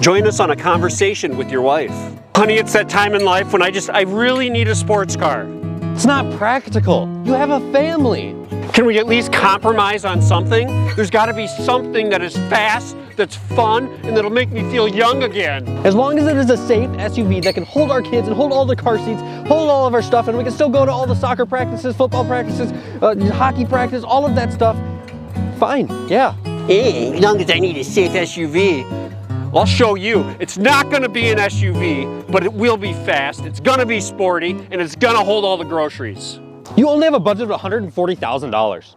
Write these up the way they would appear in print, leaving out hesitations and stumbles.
Join us on a conversation with your wife. Honey, it's that time in life when I really need a sports car. It's not practical. You have a family. Can we at least compromise on something? There's got to be something that is fast, that's fun, and that'll make me feel young again. As long as it is a safe SUV that can hold our kids and hold all the car seats, hold all of our stuff, and we can still go to all the soccer practices, football practices, hockey practice, all of that stuff, fine, yeah. Hey, as long as I need a safe SUV. I'll show you. It's not going to be an SUV, but it will be fast, it's going to be sporty, and it's going to hold all the groceries. You only have a budget of $140,000.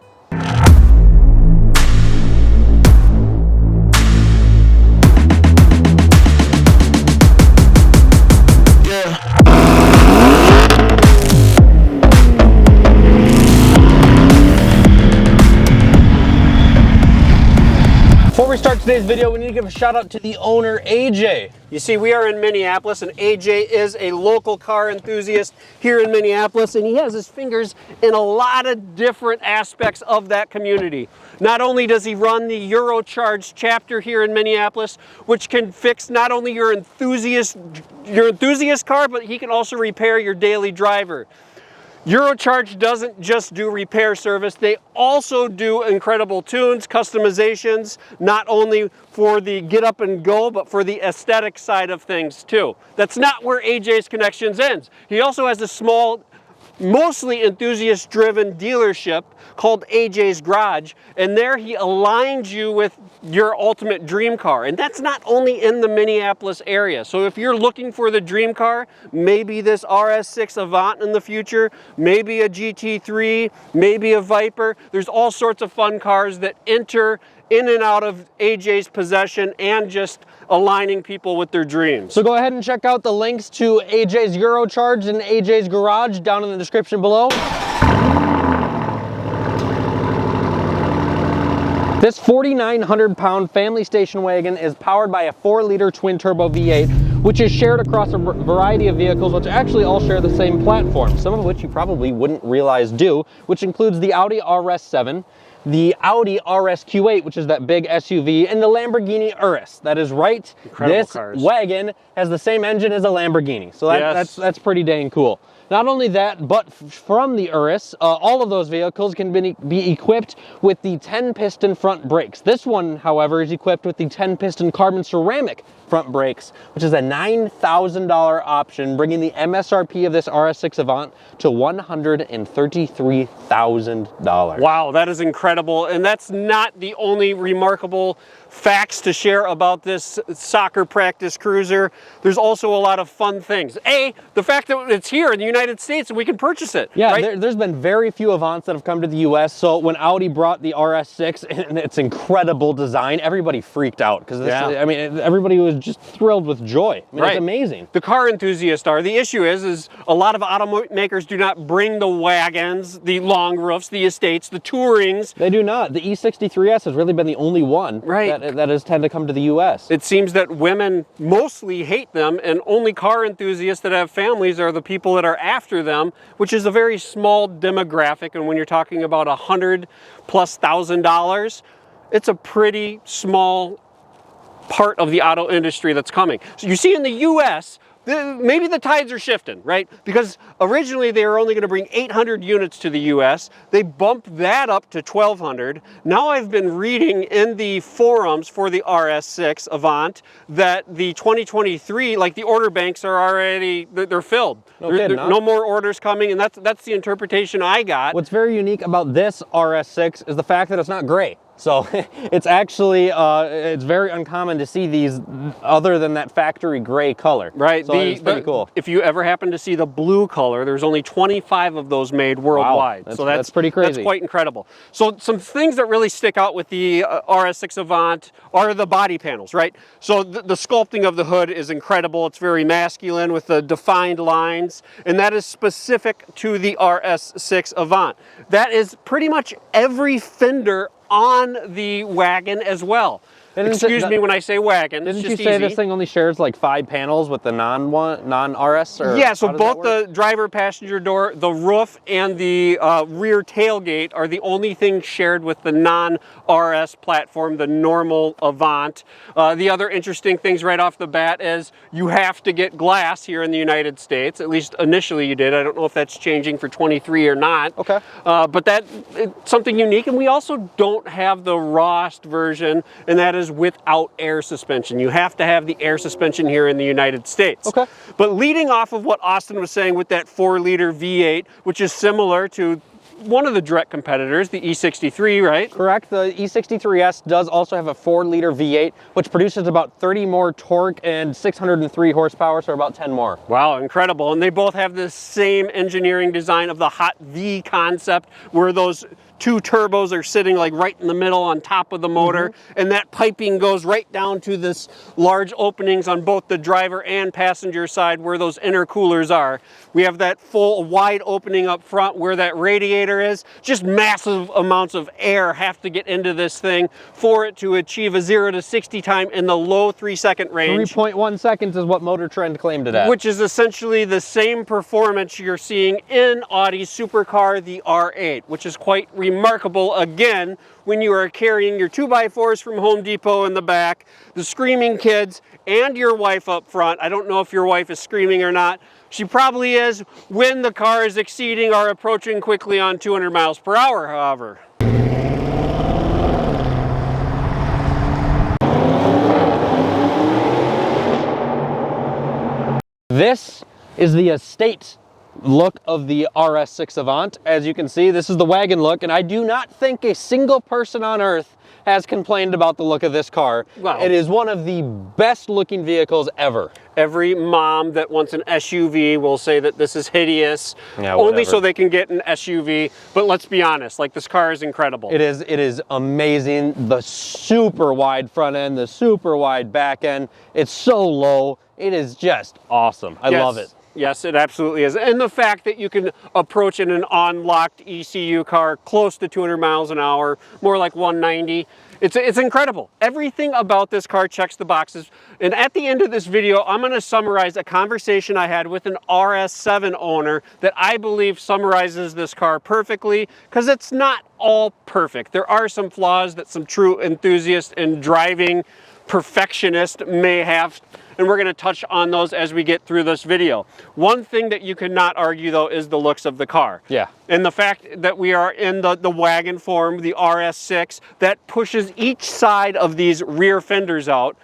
Before we start today's video, we need to give a shout out to the owner, AJ. You see, we are in Minneapolis, and AJ is a local car enthusiast here in Minneapolis, and he has his fingers in a lot of different aspects of that community. Not only does he run the EUROCHARGED chapter here in Minneapolis, which can fix not only your enthusiast car, but he can also repair your daily driver. EUROCHARGED doesn't just do repair service, they also do incredible tunes, customizations, not only for the get up and go, but for the aesthetic side of things too. That's not where AJ's Connections ends. He also has a small, mostly enthusiast-driven dealership called AJ's Garage, and there he aligns you with your ultimate dream car. And that's not only in the Minneapolis area. So if you're looking for the dream car, maybe this RS6 Avant in the future, maybe a GT3, maybe a Viper, there's all sorts of fun cars that enter in and out of AJ's possession and just aligning people with their dreams. So go ahead and check out the links to AJ's EUROCHARGED and AJ's Garage down in the description below. This 4,900-pound family station wagon is powered by a 4-liter twin-turbo V8, which is shared across a variety of vehicles, which actually all share the same platform, some of which you probably wouldn't realize do, which includes the Audi RS7, the Audi RS8, which is that big SUV, and the Lamborghini Urus. That is right. Incredible this cars. Wagon has the same engine as a Lamborghini, so that's pretty dang cool. Not only that, but from the Urus, all of those vehicles can be equipped with the 10-piston front brakes. This one, however, is equipped with the 10-piston carbon ceramic front brakes, which is a $9,000 option, bringing the MSRP of this RS6 Avant to $133,000. Wow, that is incredible. And that's not the only remarkable facts to share about this soccer practice cruiser. There's also a lot of fun things. The fact that it's here in the United States and we can purchase it. Yeah, right? There's been very few Avants that have come to the US, so when Audi brought the RS6 and its incredible design, everybody freaked out, because I mean, everybody was just thrilled with joy. I mean, It's amazing. The car enthusiasts are. The issue is a lot of automakers do not bring the wagons, the long roofs, the estates, the Tourings. They do not. The E63S has really been the only one that has tend to come to the US. It seems that women mostly hate them, and only car enthusiasts that have families are the people that are after them, which is a very small demographic. And when you're talking about $100,000+, it's a pretty small part of the auto industry that's coming. So you see in the US, maybe the tides are shifting, right? Because originally they were only going to bring 800 units to the US. They bumped that up to 1,200. Now I've been reading in the forums for the RS6 Avant that the 2023, like the order banks are already, they're filled. No more orders coming, and that's the interpretation I got. What's very unique about this RS6 is the fact that it's not gray. So it's actually, it's very uncommon to see these other than that factory gray color. Right. So it's pretty cool. If you ever happen to see the blue color, there's only 25 of those made worldwide. Wow. So that's pretty crazy. That's quite incredible. So some things that really stick out with the RS6 Avant are the body panels, right? So the sculpting of the hood is incredible. It's very masculine with the defined lines, and that is specific to the RS6 Avant. That is pretty much every fender on the wagon as well. Excuse me when I say wagon. Didn't you say this thing only shares like 5 panels with the non-RS? Yeah, so both the driver passenger door, the roof, and the rear tailgate are the only things shared with the non-RS platform, the normal Avant. The other interesting things right off the bat is you have to get glass here in the United States. At least initially you did. I don't know if that's changing for 23 or not. Okay. But it's something unique, and we also don't have the rawest version, and that is without air suspension. You have to have the air suspension here in the United States. Okay. But leading off of what Austin was saying with that 4-liter V8, which is similar to one of the direct competitors, the E63, right? Correct. The E63S does also have a 4-liter V8, which produces about 30 more torque and 603 horsepower, so about 10 more. Wow, incredible. And they both have the same engineering design of the hot V concept, where those 2 turbos are sitting like right in the middle on top of the motor, and that piping goes right down to this large openings on both the driver and passenger side where those intercoolers are. We have that full wide opening up front where that radiator is. Just massive amounts of air have to get into this thing for it to achieve a 0 to 60 time in the low 3-second range. 3.1 seconds is what Motor Trend claimed it at. Which is essentially the same performance you're seeing in Audi's supercar, the R8, which is quite remarkable, again, when you are carrying your 2x4s from Home Depot in the back, the screaming kids, and your wife up front. I don't know if your wife is screaming or not. She probably is when the car is exceeding or approaching quickly on 200 miles per hour, however. This is the estate look of the RS6 Avant. As you can see, this is the wagon look, and I do not think a single person on earth has complained about the look of this car. Wow. It is one of the best looking vehicles ever. Every mom that wants an SUV will say that this is hideous, yeah, only so they can get an SUV. But let's be honest, like, this car is incredible. It is amazing. The super wide front end, the super wide back end. It's so low. It is just awesome. I love it. Yes, it absolutely is. And the fact that you can approach in an unlocked ECU car close to 200 miles an hour, more like 190, it's incredible. Everything about this car checks the boxes. And at the end of this video, I'm going to summarize a conversation I had with an RS7 owner that I believe summarizes this car perfectly, because it's not all perfect. There are some flaws that some true enthusiast and driving perfectionist may have, and we're going to touch on those as we get through this video. One thing that you cannot argue, though, is the looks of the car. Yeah. And the fact that we are in the wagon form, the RS6, that pushes each side of these rear fenders out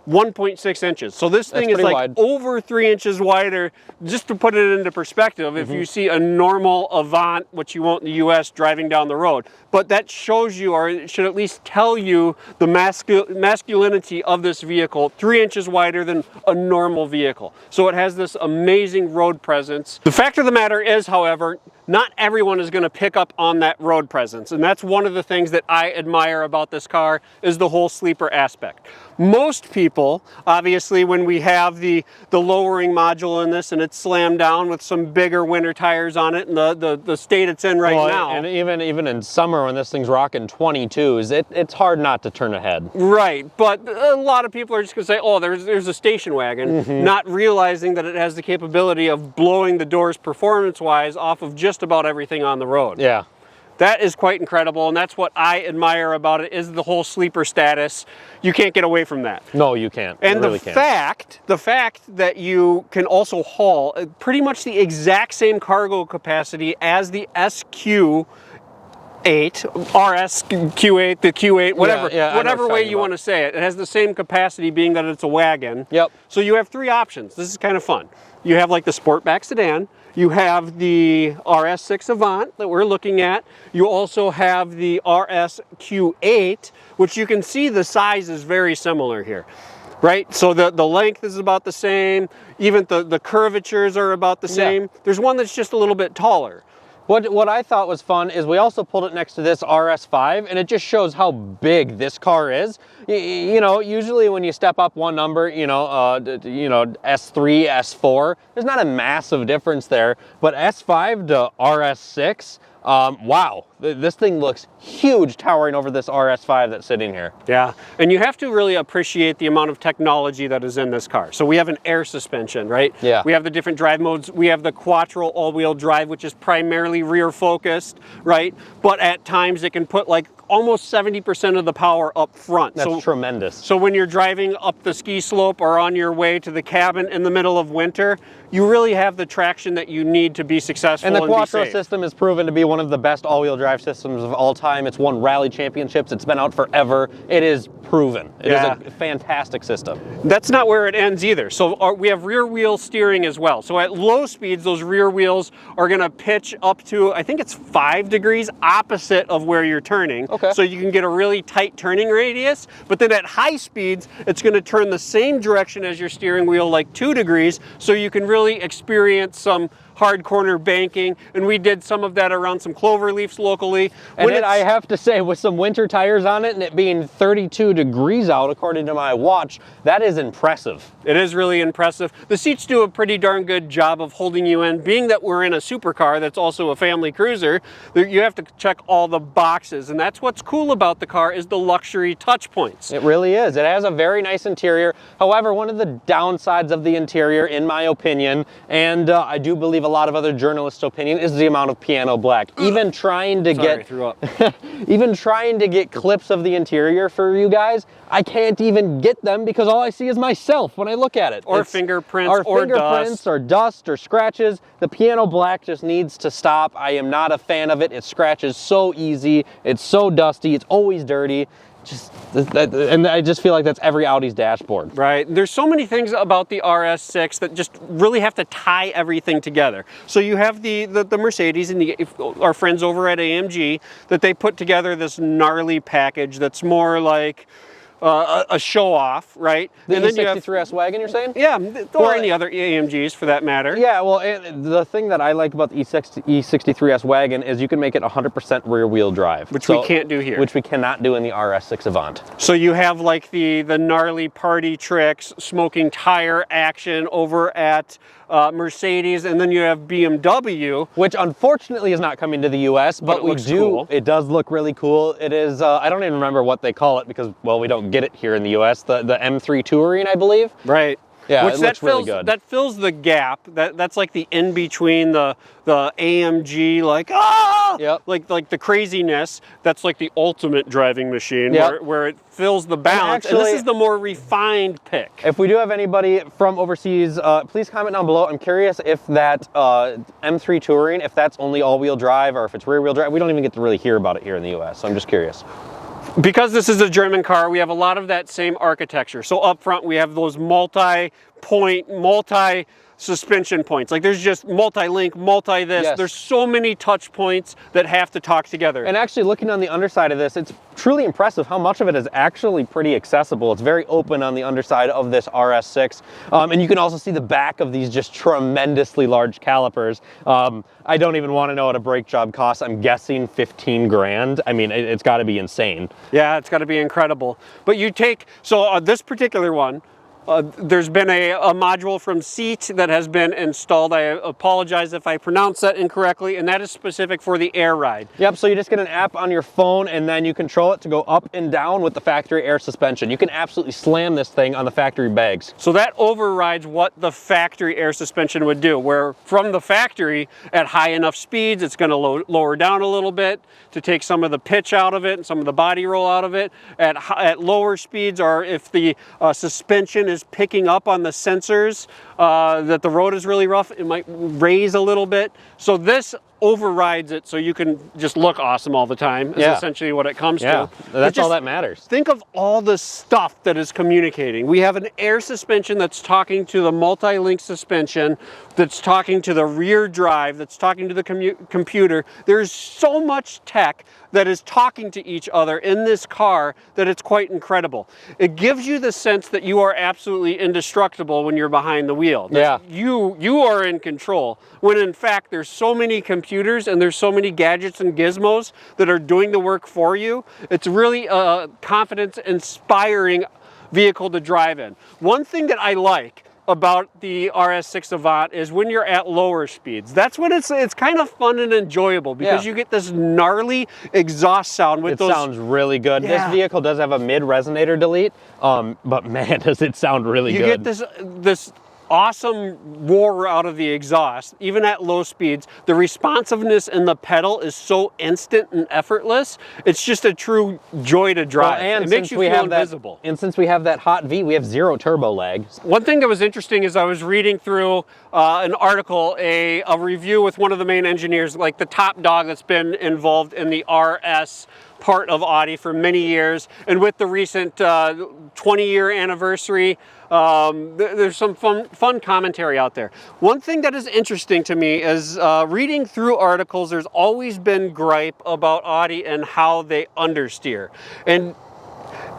1.6 inches. So this thing is like wide. Over 3 inches wider. Just to put it into perspective, if you see a normal Avant, which you won't in the US, driving down the road, but that shows you, or it should at least tell you, the masculinity of this vehicle, 3 inches wider than a normal vehicle. So it has this amazing road presence. The fact of the matter is, however, not everyone is going to pick up on that road presence, and that's one of the things that I admire about this car, is the whole sleeper aspect. Most people, obviously, when we have the lowering module in this and it's slammed down with some bigger winter tires on it and the state it's in right now. And even in summer when this thing's rocking 22s, it's hard not to turn ahead. Right, but a lot of people are just going to say, oh, there's a station wagon, not realizing that it has the capability of blowing the doors performance-wise off of just about everything on the road. Yeah. That is quite incredible, and that's what I admire about it, is the whole sleeper status. You can't get away from that. No, you can't. And you really can't. the fact that you can also haul pretty much the exact same cargo capacity as the SQ8, RSQ8, the Q8, whatever way you want to say it. It has the same capacity, being that it's a wagon. Yep. So you have 3 options. This is kind of fun. You have like the Sportback sedan. You have the RS6 Avant that we're looking at. You also have the RSQ8, which you can see the size is very similar here, right? So the length is about the same. Even the curvatures are about the same. Yeah. There's one that's just a little bit taller. What I thought was fun is we also pulled it next to this RS5, and it just shows how big this car is. You know, usually when you step up one number, S3, S4, there's not a massive difference there. But S5 to RS6, wow, This thing looks huge towering over this RS5 that's sitting here. Yeah, and you have to really appreciate the amount of technology that is in this car. So we have an air suspension, right? Yeah. We have the different drive modes. We have the quattro all-wheel drive, which is primarily rear focused, right? But at times it can put like almost 70% of the power up front. That's tremendous. So when you're driving up the ski slope or on your way to the cabin in the middle of winter, you really have the traction that you need to be successful and the and Quattro be safe. system is proven to be one of the best all-wheel drive systems of all time. It's won rally championships. It's been out forever. It is proven. It is a fantastic system. That's not where it ends either. So we have rear wheel steering as well. So at low speeds, those rear wheels are going to pitch up to, I think it's 5 degrees opposite of where you're turning. Okay. So you can get a really tight turning radius. But then at high speeds, it's going to turn the same direction as your steering wheel, like 2 degrees. So you can really experience some hard corner banking, and we did some of that around some clover leaves locally. And I have to say, with some winter tires on it and it being 32 degrees out according to my watch, that is impressive. It is really impressive. The seats do a pretty darn good job of holding you in. Being that we're in a supercar that's also a family cruiser, you have to check all the boxes, and that's what's cool about the car is the luxury touch points. It really is. It has a very nice interior. However, one of the downsides of the interior, in my opinion, and I do believe a lot of other journalists' opinion, is the amount of piano black. Even trying to even trying to get clips of the interior for you guys, I can't even get them because all I see is myself when I look at it. Or fingerprints, or dust. Or dust or scratches. The piano black just needs to stop. I am not a fan of it. It scratches so easy. It's so dusty. It's always dirty. And I just feel like that's every Audi's dashboard. Right. There's so many things about the RS6 that just really have to tie everything together. So you have the Mercedes and our friends over at AMG that they put together this gnarly package that's more like a show-off, right? The and then E63 wagon, you're saying? Yeah, or any other AMGs for that matter. Yeah, well, and the thing that I like about the E63 wagon is you can make it 100% rear-wheel drive. Which we can't do here. Which we cannot do in the RS6 Avant. So you have like the gnarly party tricks, smoking tire action over at Mercedes, and then you have BMW. Which unfortunately is not coming to the US, but we do. Cool. It does look really cool. It is, I don't even remember what they call it because, well, we don't get it here in the US. The M3 Touring, I believe. Right. Yeah, Which it looks really good. That fills the gap. That's like the in between the AMG, like like the craziness. That's like the ultimate driving machine, where it fills the balance. And this is the more refined pick. If we do have anybody from overseas, please comment down below. I'm curious if that M3 Touring, if that's only all-wheel drive or if it's rear-wheel drive. We don't even get to really hear about it here in the US, so I'm just curious. Because this is a German car, we have a lot of that same architecture. So up front, we have those multi-point, multi-suspension points. Like there's just multi-link, multi-this. Yes. There's so many touch points that have to talk together. And actually looking on the underside of this, it's truly impressive how much of it is actually pretty accessible. It's very open on the underside of this RS6. And you can also see the back of these just tremendously large calipers. I don't even want to know what a brake job costs. I'm guessing 15 grand. I mean, it's got to be insane. Yeah, it's got to be incredible. But you take, so this particular one, there's been a module from Seat that has been installed. I apologize if I pronounce that incorrectly, and that is specific for the air ride. Yep, so you just get an app on your phone and then you control it to go up and down with the factory air suspension. You can absolutely slam this thing on the factory bags. So that overrides what the factory air suspension would do, where from the factory at high enough speeds, it's going to lower down a little bit to take some of the pitch out of it and some of the body roll out of it. At lower speeds, or if the suspension is picking up on the sensors that the road is really rough, it might raise a little bit. So this overrides it so you can just look awesome all the time is essentially what it comes to. That's all that matters. Think of all the stuff that is communicating. We have an air suspension that's talking to the multi-link suspension, that's talking to the rear drive, that's talking to the computer. There's so much tech that is talking to each other in this car that it's quite incredible. It gives you the sense that you are absolutely indestructible when you're behind the wheel. You are in control, when in fact there's so many computers and there's so many gadgets and gizmos that are doing the work for you. It's really a confidence-inspiring vehicle to drive in. One thing that I like about the RS6 Avant is when you're at lower speeds. That's when it's kind of fun and enjoyable because you get this gnarly exhaust sound with those. It sounds really good. Yeah. This vehicle does have a mid resonator delete, but man, does it sound really good. You get this awesome roar out of the exhaust, even at low speeds. The responsiveness in the pedal is so instant and effortless. It's just a true joy to drive. Well, and it makes you feel invisible. And since we have that hot V, we have 0 turbo lag. One thing that was interesting is I was reading through an article, a review with one of the main engineers, like the top dog that's been involved in the RS part of Audi for many years, and with the recent 20-year anniversary, there's some fun commentary out there. One thing that is interesting to me is reading through articles, there's always been gripe about Audi and how they understeer. And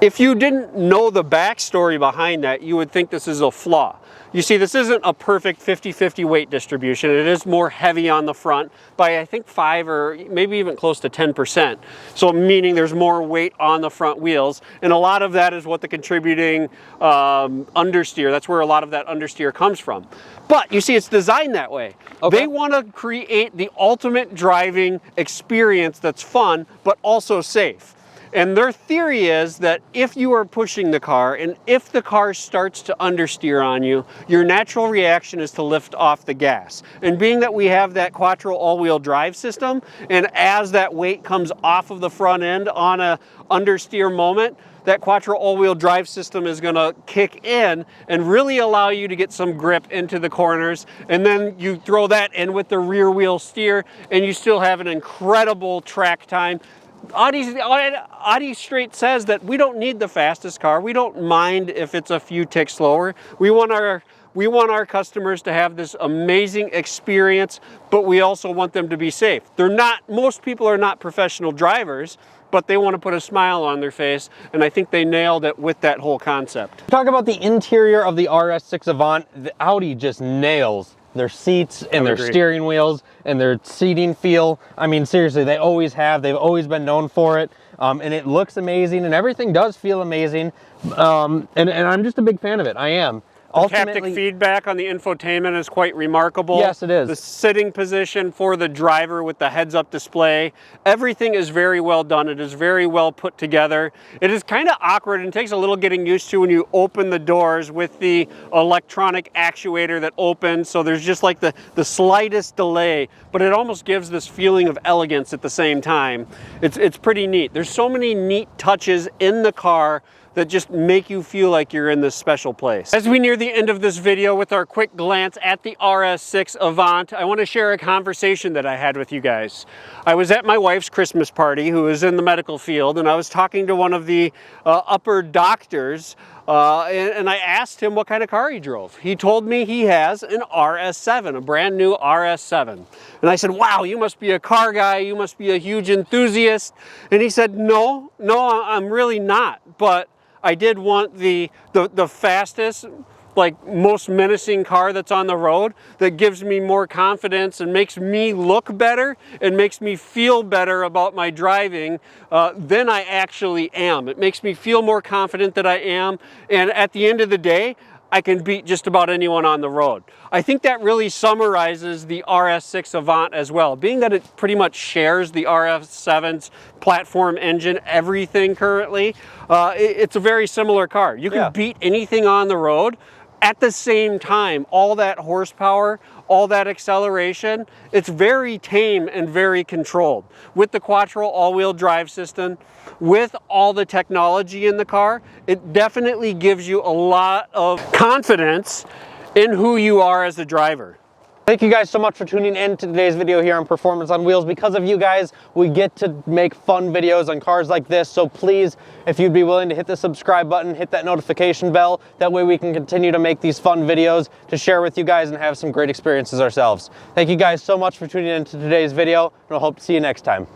if you didn't know the backstory behind that, you would think this is a flaw. You see, this isn't a perfect 50-50 weight distribution. It is more heavy on the front by, I think, 5 or maybe even close to 10%. So meaning there's more weight on the front wheels. And a lot of that is what the contributing understeer, that's where a lot of that understeer comes from. But you see, it's designed that way. Okay. They want to create the ultimate driving experience that's fun, but also safe. And their theory is that if you are pushing the car and if the car starts to understeer on you, your natural reaction is to lift off the gas. And being that we have that quattro all-wheel drive system, and as that weight comes off of the front end on a understeer moment, that quattro all-wheel drive system is going to kick in and really allow you to get some grip into the corners. And then you throw that in with the rear wheel steer and you still have an incredible track time. Audi straight says that we don't need the fastest car. We don't mind if it's a few ticks slower. We want our customers to have this amazing experience, but we also want them to be safe. Most people are not professional drivers, but they want to put a smile on their face, and I think they nailed it with that whole concept. Talk about the interior of the RS6 Avant. The Audi just nails their seats and their steering wheels and their seating feel. I mean, seriously, they always have. They've always been known for it. And it looks amazing, and everything does feel amazing. And I'm just a big fan of it. I am. Haptic feedback on the infotainment is quite remarkable. Yes, it is. The sitting position for the driver with the heads-up display, everything is very well done. It is very well put together. It is kind of awkward and takes a little getting used to when you open the doors with the electronic actuator that opens, so there's just like the slightest delay, but it almost gives this feeling of elegance at the same time. It's pretty neat. There's so many neat touches in the car that just make you feel like you're in this special place. As we near the end of this video with our quick glance at the RS6 Avant, I want to share a conversation that I had with you guys. I was at my wife's Christmas party, who is in the medical field, and I was talking to one of the upper doctors, and I asked him what kind of car he drove. He told me he has an RS7, a brand new RS7. And I said, wow, you must be a car guy, you must be a huge enthusiast. And he said, no, I'm really not, but I did want the fastest, like most menacing car that's on the road that gives me more confidence and makes me look better and makes me feel better about my driving than I actually am. It makes me feel more confident that I am, and at the end of the day, I can beat just about anyone on the road. I think that really summarizes the RS6 Avant as well. Being that it pretty much shares the RS7's platform engine, everything currently, it's a very similar car. You can beat anything on the road. At the same time, all that horsepower, all that acceleration, it's very tame and very controlled. With the quattro all-wheel drive system, with all the technology in the car, it definitely gives you a lot of confidence in who you are as a driver. Thank you guys so much for tuning in to today's video here on Performance on Wheels. Because of you guys, we get to make fun videos on cars like this. So please, if you'd be willing to hit the subscribe button, hit that notification bell. That way we can continue to make these fun videos to share with you guys and have some great experiences ourselves. Thank you guys so much for tuning in to today's video, and I hope to see you next time.